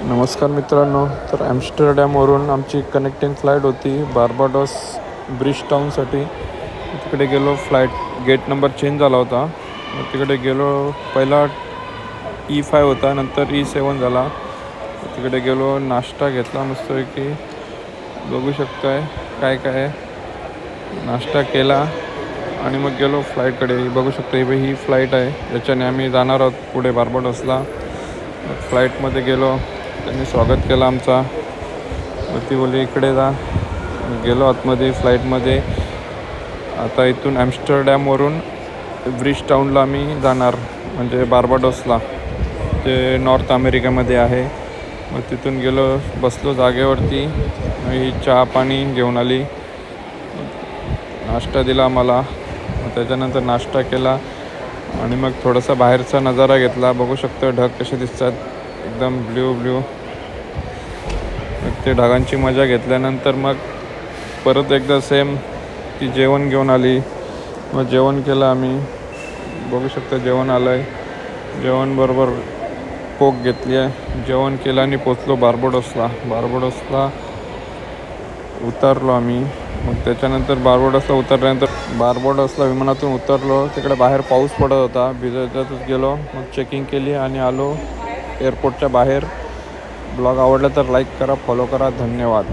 नमस्कार मित्रांनो. तर ॲम्स्टरडॅमवरून आमची कनेक्टिंग फ्लाईट होती बार्बाडोस ब्रिजटाऊनसाठी. तिकडे गेलो. फ्लाईट गेट नंबर चेंज झाला होता. मग तिकडे गेलो. पहिला E5 होता, नंतर E7 झाला. तिकडे गेलो, नाश्ता घेतला मस्तपैकी. बघू शकताय काय काय नाश्ता केला आणि मग गेलो फ्लाईटकडे. बघू शकता ही फ्लाईट आहे, ज्याच्याने आम्ही जाणार आहोत पुढे बार्बाडोसला. फ्लाईटमध्ये गेलो, त्यांनी स्वागत केलं आमचा. मग ती बोलली इकडे जा. गेलो आतमध्ये फ्लाईटमध्ये. आता इथून ॲम्स्टरडॅमवरून ब्रिजटाऊनला आम्ही जाणार, म्हणजे बार्बाडोसला, जे नॉर्थ अमेरिकेमध्ये आहे. मग तिथून गेलो, बसलो जागेवरती. ही चहा पाणी घेऊन आली, नाश्ता दिला आम्हाला. त्याच्यानंतर नाश्ता केला आणि मग थोडासा बाहेरचा नजारा घेतला. बघू शकतो ढग कसे दिसतात, एकदम ब्ल्यू. मग ते ढगांची मजा घेतल्यानंतर मग परत एकदा सेम ती जेवण घेऊन आली. मग जेवण केलं आम्ही. बघू शकता जेवण आलं आहे. जेवणबरोबर कोक घेतली आहे. जेवण केलं आणि पोचलो बार्बाडोसला उतरलो आम्ही. मग त्याच्यानंतर बार्बाडोसला उतरल्यानंतर बार्बाडोसला विमानातून उतरलो. तिकडे बाहेर पाऊस पडत होता. भिजतच गेलो. मग चेकिंग केली आणि आलो एअरपोर्टच्या बाहेर. ब्लॉग आवडला तर लाईक करा, फॉलो करा. धन्यवाद.